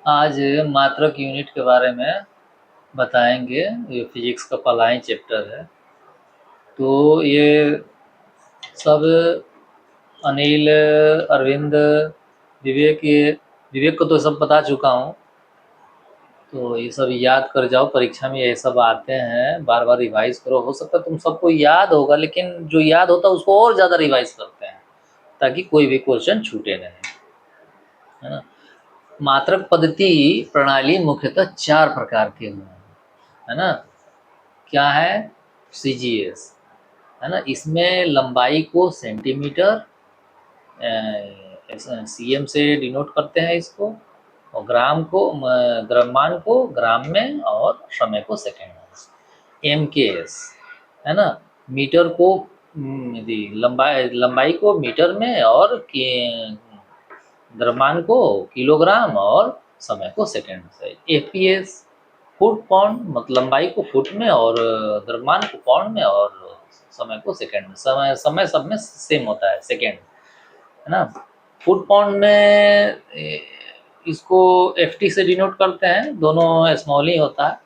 आज मात्रक यूनिट के बारे में बताएंगे। ये फिजिक्स का पहला ही चैप्टर है। तो ये सब अनिल, अरविंद, विवेक को तो सब बता चुका हूँ। तो ये सब याद कर जाओ, परीक्षा में ये सब आते हैं, बार बार रिवाइज करो। हो सकता है तुम सबको याद होगा, लेकिन जो याद होता है उसको और ज़्यादा रिवाइज करते हैं ताकि कोई भी क्वेश्चन छूटे नहीं, है ना। मात्रक पद्धति प्रणाली मुख्यतः 4 प्रकार के हुए हैं, है ना। क्या है? सीजीएस, है ना। इसमें लंबाई को सेंटीमीटर, सीएम से डिनोट करते हैं इसको, और द्रव्यमान को ग्राम में, और समय को सेकंड में। एमकेएस, है ना। मीटर को लंबाई को मीटर में, और द्रव्यमान को किलोग्राम, और समय को सेकंड से। एफपीएस, फुट पाउंड, मतलब लंबाई को फुट में, और द्रव्यमान को पाउंड में, और समय को सेकंड में। समय सब में सेम होता है, सेकंड, है ना। फुट पाउंड में इसको एफटी से डिनोट करते हैं, दोनों स्मॉल ही होता है।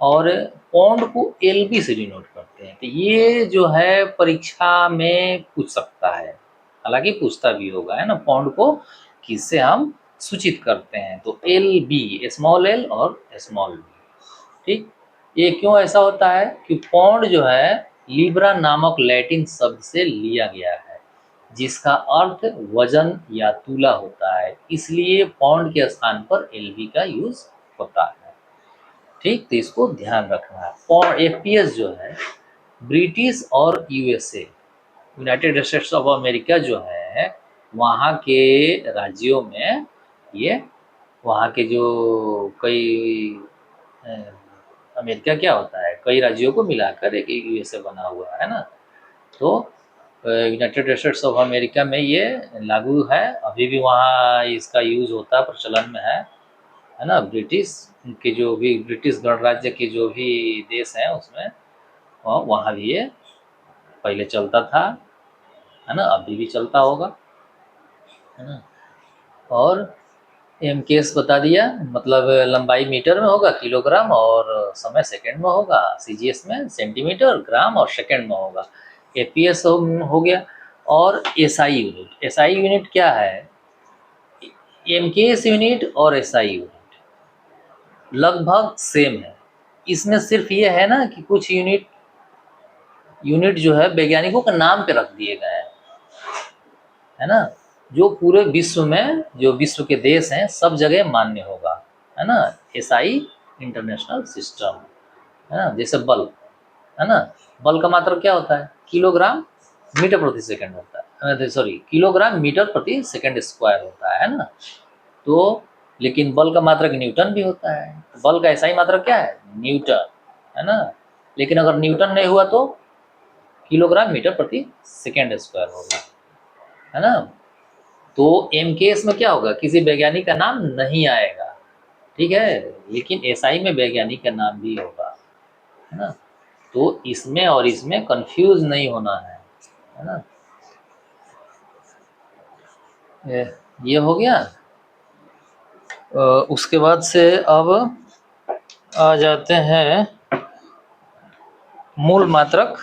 और पाउंड को एलबी से डिनोट करते हैं। तो ये जो है परीक्षा में पूछ सकता है, हालांकि पूछता भी होगा, है ना। पाउंड को किससे हम सूचित करते हैं? तो एल बी, स्मॉल एल और स्मॉल बी, ठीक। ये क्यों ऐसा होता है कि पाउंड जो है लिब्रा नामक लैटिन शब्द से लिया गया है, जिसका अर्थ वजन या तूला होता है, इसलिए पाउंड के स्थान पर एलबी का यूज होता है, ठीक। तो इसको ध्यान रखना है। पाउंड, एफपीएस जो है ब्रिटिश और USA, United states of America जो है, वहाँ के राज्यों में ये, वहाँ के जो कई अमेरिका क्या होता है, कई राज्यों को मिलाकर एक यूएसए बना हुआ है ना। तो यूनाइटेड स्टेट्स ऑफ अमेरिका में ये लागू है, अभी भी वहाँ इसका यूज़ होता है, प्रचलन में है ना। ब्रिटिश के जो भी, ब्रिटिश गणराज्य के जो भी देश हैं उसमें, और वहाँ भी ये पहले चलता था, है ना, अभी भी चलता होगा, है ना। और एम केस बता दिया, मतलब लंबाई मीटर में होगा, किलोग्राम, और समय सेकंड में होगा। सीजीएस में सेंटीमीटर, ग्राम और सेकंड में होगा। एपीएस हो गया। और एसआई यूनिट, एसआई यूनिट क्या है? एमकेएस यूनिट और एसआई यूनिट लगभग सेम है। इसमें सिर्फ ये है ना कि कुछ यूनिट जो है वैज्ञानिकों के नाम पे रख दिए गए हैं, है ना। जो पूरे विश्व में, जो विश्व के देश हैं, सब जगह मान्य होगा, है ना। एसआई इंटरनेशनल सिस्टम, है ना। जैसे बल, है ना, बल का मात्रक क्या होता है? किलोग्राम मीटर प्रति सेकंड होता है, सॉरी, किलोग्राम मीटर प्रति सेकंड स्क्वायर होता है ना। तो लेकिन बल का मात्रक न्यूटन भी होता है। बल का एसआई मात्रक क्या है? न्यूटन, है ना। लेकिन अगर न्यूटन नहीं हुआ तो किलोग्राम मीटर प्रति सेकंड स्क्वायर होगा, है ना। तो एम केस में क्या होगा? किसी वैज्ञानिक का नाम नहीं आएगा, ठीक है, लेकिन एसआई में वैज्ञानिक का नाम भी होगा, है ना। तो इसमें और इसमें कंफ्यूज नहीं होना है ना। ये हो गया। उसके बाद से अब आ जाते हैं मूल मात्रक।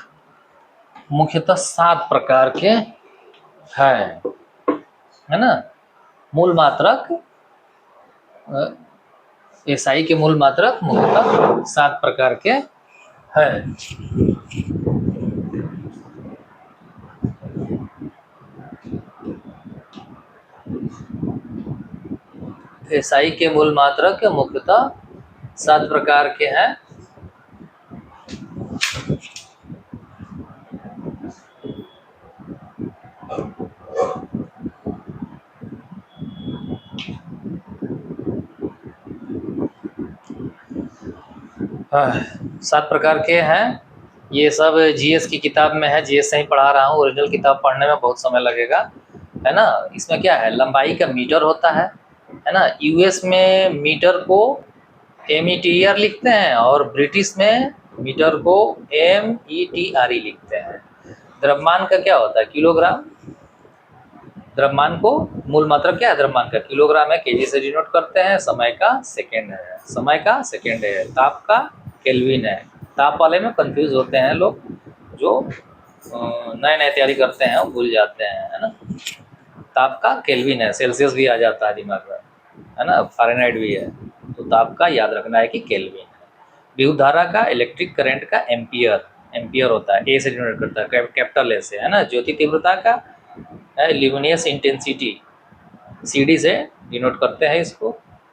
मुख्यतः 7 प्रकार के हैं, है ना। मूल मात्रक, एसआई के मूल मात्रक मुख्यतः 7 प्रकार के हैं। एसआई के मूल मात्रक मुख्यतः 7 प्रकार के हैं। हाँ, 7 प्रकार के हैं। ये सब जीएस की किताब में है, जीएस से ही पढ़ा रहा हूँ। ओरिजिनल किताब पढ़ने में बहुत समय लगेगा, है ना। इसमें क्या है? लंबाई का मीटर होता है ना। यूएस में मीटर को METR लिखते हैं, और ब्रिटिश में मीटर को METRE लिखते हैं। द्रव्यमान का क्या होता है? किलोग्राम, द्रव्यमान को मूल मात्रक क्या है, द्रव्यमान का किलोग्राम है, केजी से डिनोट करते हैं, समय का सेकंड है, समय का सेकंड है, ताप का केल्विन है। ताप वाले में कंफ्यूज होते हैं लोग, जो नए नए तैयारी करते हैं वो भूल जाते हैं, है ना। ताप का केल्विन है, सेल्सियस भी आ जाता है दिमाग में, है ना, फ़ारेनहाइट भी है, तो ताप का याद रखना है कि केल्विन है। विद्युत धारा का, इलेक्ट्रिक करंट का एम्पियर, एम्पियर होता है, ए से डिनोट करता है, कैपिटल ए से, है ना। ज्योति तीव्रता का है ल्यूमिनियस इंटेंसिटी, सीडी से डिनोट करते हैं इसको,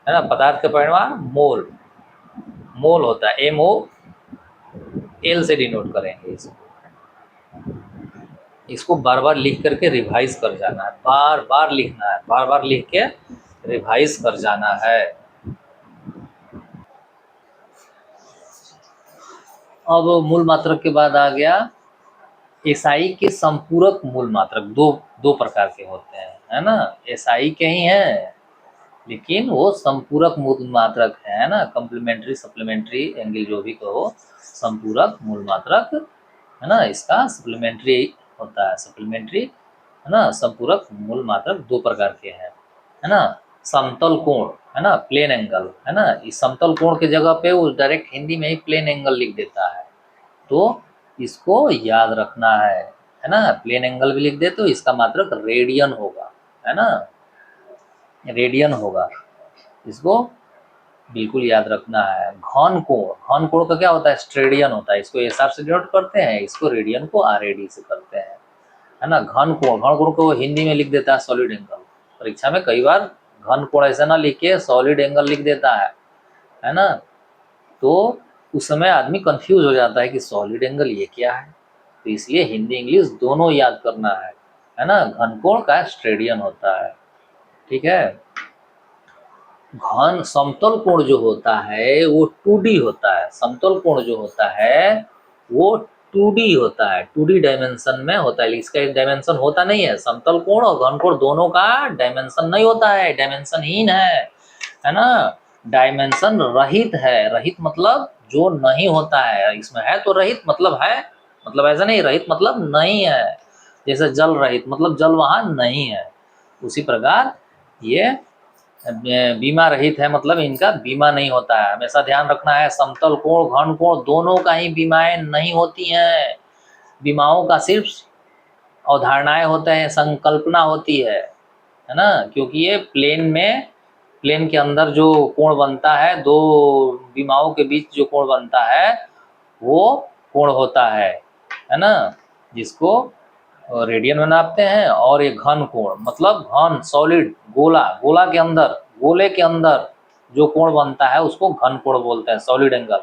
है ना। पदार्थ का परिमाण मोल, मोल होता है, एम ओ एल से डिनोट करेंगे इसको। इसको बार बार लिख करके रिवाइज कर जाना है, बार बार लिखना है, बार बार लिख के रिवाइज कर जाना है। अब मूल मात्रक के बाद आ गया एसआई के संपूरक मूल मात्रक। दो प्रकार के होते हैं, है ना। एसआई के ही हैं, लेकिन वो संपूरक मूल मात्रक है ना, कम्प्लीमेंट्री सप्लीमेंट्री एंगल जो भी कहो, संपूरक मूल मात्रक, है ना। इसका सप्लीमेंट्री होता है, सप्लीमेंट्री, है ना। संपूरक मूल मात्रक दो प्रकार के हैं, है ना। समतल कोण, है ना, प्लेन एंगल, है ना। इस समतल कोण के जगह पे वो डायरेक्ट हिंदी में ही प्लेन एंगल लिख देता है, तो इसको याद रखना है ना। प्लेन एंगल भी लिख दे तो इसका मात्रक रेडियन होगा, है ना, रेडियन होगा, इसको बिल्कुल याद रखना है। घन कोण, घन कोण का क्या होता है, स्ट्रेडियन होता है, इसको एस आर से डिनोट करते हैं, इसको रेडियन को आर ए डी से करते हैं, है ना। घन कोण, घन कोण को हिंदी में लिख देता है सॉलिड एंगल। परीक्षा में कई बार घन कोण ऐसा ना लिख के सॉलिड एंगल लिख देता है ना। तो उस समय आदमी कंफ्यूज हो जाता है कि सॉलिड एंगल ये क्या है, तो इसलिए हिंदी इंग्लिश दोनों याद करना है ना। घन कोण का स्ट्रेडियन होता है, ठीक है। घन समतल कोण जो होता है वो 2D होता है, समतल कोण जो होता है वो 2D होता है, 2D डायमेंशन में होता है, इसका एक डायमेंशन होता नहीं है। समतल कोण और घन कोण दोनों का डायमेंशन नहीं होता है, डायमेंशन हीन है ना। डायमेंशन रहित है, रहित मतलब जो नहीं होता है, इसमें है तो रहित मतलब है, मतलब ऐसा नहीं, रहित मतलब नहीं है, जैसे जल रहित मतलब जल वहाँ नहीं है, उसी प्रकार ये बीमा रहित है, मतलब इनका बीमा नहीं होता है। हमेशा ध्यान रखना है, समतल कोण घन कोण दोनों का ही बीमाएं नहीं होती हैं, बीमाओं का सिर्फ अवधारणाएं होते हैं, संकल्पना होती है ना। क्योंकि ये प्लेन में, प्लेन के अंदर जो कोण बनता है, दो बीमाओं के बीच जो कोण बनता है वो कोण होता है ना, जिसको रेडियन में नापते हैं। और ये घन कोण मतलब घन सॉलिड गोला, गोला के अंदर, गोले के अंदर जो कोण बनता है उसको घन कोण बोलते हैं, सॉलिड एंगल।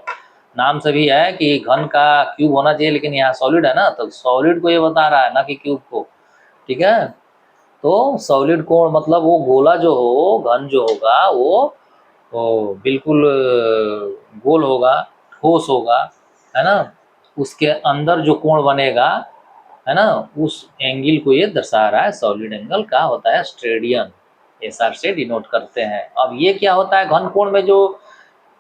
नाम से भी है कि घन का क्यूब होना चाहिए, लेकिन यहाँ सॉलिड है ना, तो सॉलिड को ये बता रहा है ना कि क्यूब को, ठीक है। तो सॉलिड कोण मतलब वो गोला जो हो, घन जो होगा वो बिल्कुल गोल होगा, ठोस होगा, है ना। उसके अंदर जो कोण बनेगा, है ना, उस एंगल को ये दर्शा रहा है, सॉलिड एंगल का होता है स्ट्रेडियन, एस आर से डिनोट करते हैं। अब ये क्या होता है, घन कोण में जो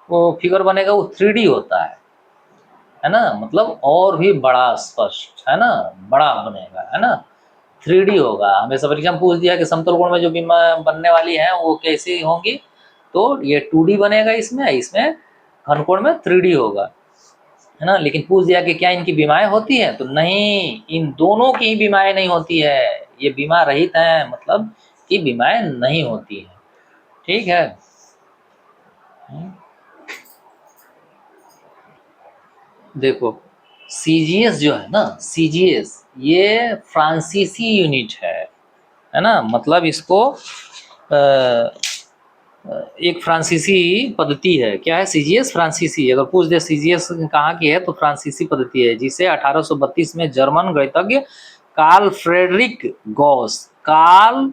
वो फिगर बनेगा वो 3D होता है ना, मतलब और भी बड़ा स्पष्ट, है ना, बड़ा बनेगा, है ना, 3D होगा। हमेशा परीक्षा में पूछ दिया कि समतल कोण में जो बीमा बनने वाली है वो कैसी होंगी, तो ये 2D बनेगा, इसमें इसमें घन कोण में 3D होगा, है ना। लेकिन पूछ दिया कि क्या इनकी बीमाएं होती हैं, तो नहीं, इन दोनों की बीमाएं नहीं होती है, ये बीमा रहित हैं, मतलब कि बीमाएं नहीं होती हैं, ठीक है। देखो सीजीएस जो है ना, सीजीएस ये फ्रांसीसी यूनिट है ना, मतलब इसको एक फ्रांसीसी पद्धति है। क्या है सीजीएस, फ्रांसीसी। अगर पूछ दे सीजीएस कहाँ की है तो फ्रांसीसी पद्धति है, जिसे 1832 में जर्मन गणितज्ञ कार्ल फ्रेडरिक गॉस, कार्ल,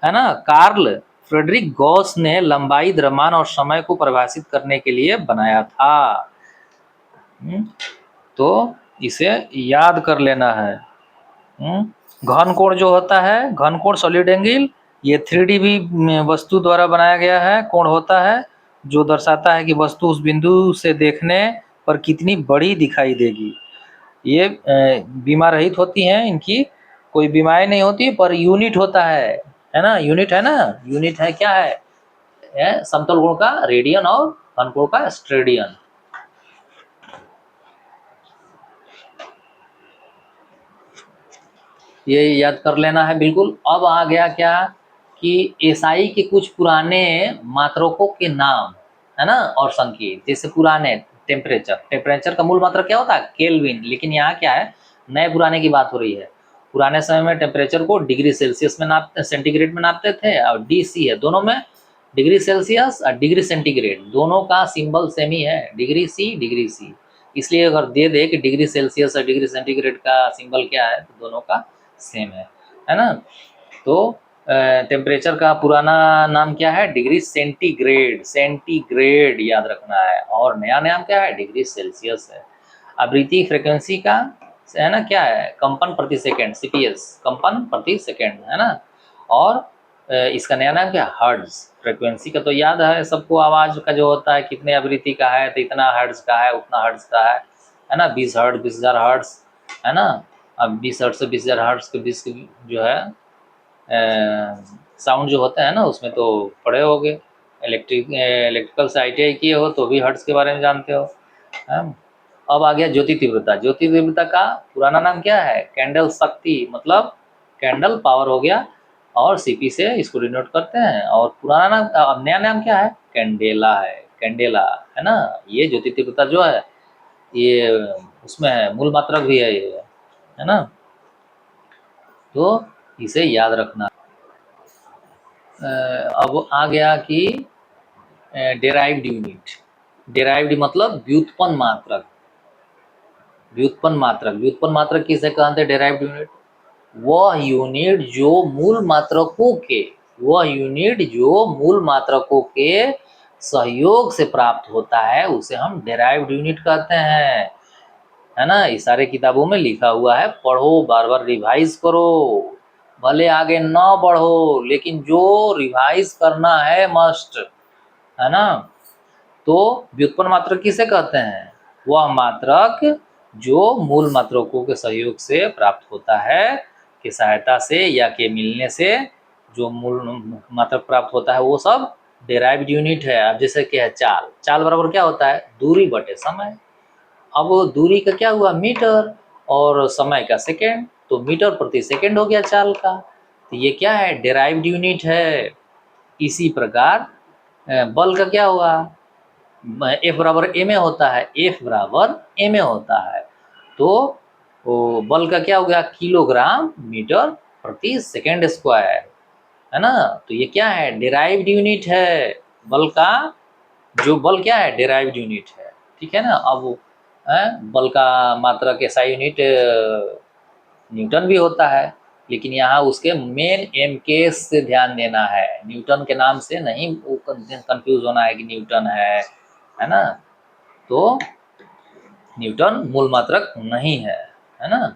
है ना, कार्ल फ्रेडरिक गॉस ने लंबाई, द्रव्यमान और समय को परिभाषित करने के लिए बनाया था। तो इसे याद कर लेना है। घन कोण जो होता है, घन कोण सॉलिड एंगल, ये 3D भी वस्तु द्वारा बनाया गया है कोण होता है, जो दर्शाता है कि वस्तु उस बिंदु से देखने पर कितनी बड़ी दिखाई देगी। ये बीमा रहित होती हैं इनकी, कोई बीमारी नहीं होती, पर यूनिट होता है ना, यूनिट है ना, यूनिट है, क्या है समतल कोण का रेडियन और घनकोण का स्टेडियन। ये याद कर लेना है बिल्कुल। अब आ गया क्या कि एसआई के कुछ पुराने मात्रकों के नाम, है ना, और संकेत। जैसे पुराने टेम्परेचर, टेम्परेचर का मूल मात्रक क्या होता है, केल्विन, लेकिन यहाँ क्या है, नए पुराने की बात हो रही है। पुराने समय में टेम्परेचर को डिग्री सेल्सियस में नापते, सेंटीग्रेड में नापते थे, और डीसी है दोनों में, डिग्री सेल्सियस और डिग्री सेंटीग्रेड, दोनों का सिंबल सेम ही है, डिग्री सी डिग्री सी। इसलिए अगर दे दे कि डिग्री सेल्सियस और डिग्री सेंटीग्रेड का सिंबल क्या है, तो दोनों का सेम है ना। तो टेम्परेचर का पुराना नाम क्या है, डिग्री सेंटीग्रेड, सेंटीग्रेड याद रखना है, और नया नाम क्या है, डिग्री सेल्सियस है। आवृत्ति फ्रीक्वेंसी का है ना, क्या है, कंपन प्रति सेकंड, सीपीएस, कंपन प्रति सेकंड, है ना। और इसका नया नाम क्या है, हर्ट्ज। फ्रीक्वेंसी का तो याद है सबको, आवाज का जो होता है, कितने आवृत्ति का है, तो इतना हर्ट्ज का है, उतना हर्ट्ज का है ना, 20 हर्ट्ज, 20,000 हर्ट्ज, है ना। अब 20 हर्ट्ज से 20,000 हर्ट्ज के बीच जो है साउंड जो होता है ना, उसमें तो पढ़े होगे, इलेक्ट्रिकल से ITI किए हो तो भी हर्ट्ज के बारे में जानते हो, है। अब आ गया ज्योति तीव्रता। ज्योति तीव्रता का पुराना नाम क्या है, कैंडल शक्ति, मतलब कैंडल पावर हो गया, और सीपी से इसको डिनोट करते हैं। और पुराना नाम, अब नया नाम क्या है, कैंडेला है, कैंडेला, है ना। ये ज्योति तीव्रता जो है, ये उसमें है, मूल मात्रक भी है ये, है ना। तो इसे याद रखना। अब आ गया कि डेराइव्ड यूनिट। डेराइव्ड मतलब व्युत्पन्न मात्रक, व्युत्पन्न मात्रक, व्युत्पन्न मात्रक किसे कहते हैं, डेराइव्ड यूनिट। वह यूनिट जो मूल मात्रकों के, वह यूनिट जो मूल मात्रकों के सहयोग से प्राप्त होता है, उसे हम डेराइव्ड यूनिट कहते हैं, है ना। ये सारे किताबों में लिखा हुआ है, पढ़ो, बार बार रिवाइज करो, भले आगे ना बढ़ो, लेकिन जो रिवाइज करना है मस्ट, है ना। तो व्युत्पन्न मात्रक किसे कहते हैं, वह मात्रक जो मूल मात्रकों के सहयोग से प्राप्त होता है, की सहायता से या के मिलने से जो मूल मात्रक प्राप्त होता है, वो सब डेराइव्ड यूनिट है। अब जैसे क्या है, चाल, चाल बराबर क्या होता है, दूरी बटे समय। अब दूरी का क्या हुआ, मीटर, और समय का सेकेंड, तो मीटर प्रति सेकेंड हो गया चाल का। तो ये क्या है, डेराइव्ड यूनिट है। इसी प्रकार बल का क्या हुआ, F बराबर ए में होता है, F बराबर ए में होता है, तो वो बल का क्या हो गया, किलोग्राम मीटर प्रति सेकेंड स्क्वायर, है ना। तो ये क्या है, डेराइव्ड यूनिट है बल का, जो बल क्या है, डेराइव्ड यूनिट है, ठीक है ना। अब बल का मात्रक SI यूनिट न्यूटन भी होता है, लेकिन यहाँ उसके मेन MK से ध्यान देना है, न्यूटन के नाम से नहीं कंफ्यूज होना है कि न्यूटन है ना। तो न्यूटन मूल मात्रक नहीं है ना।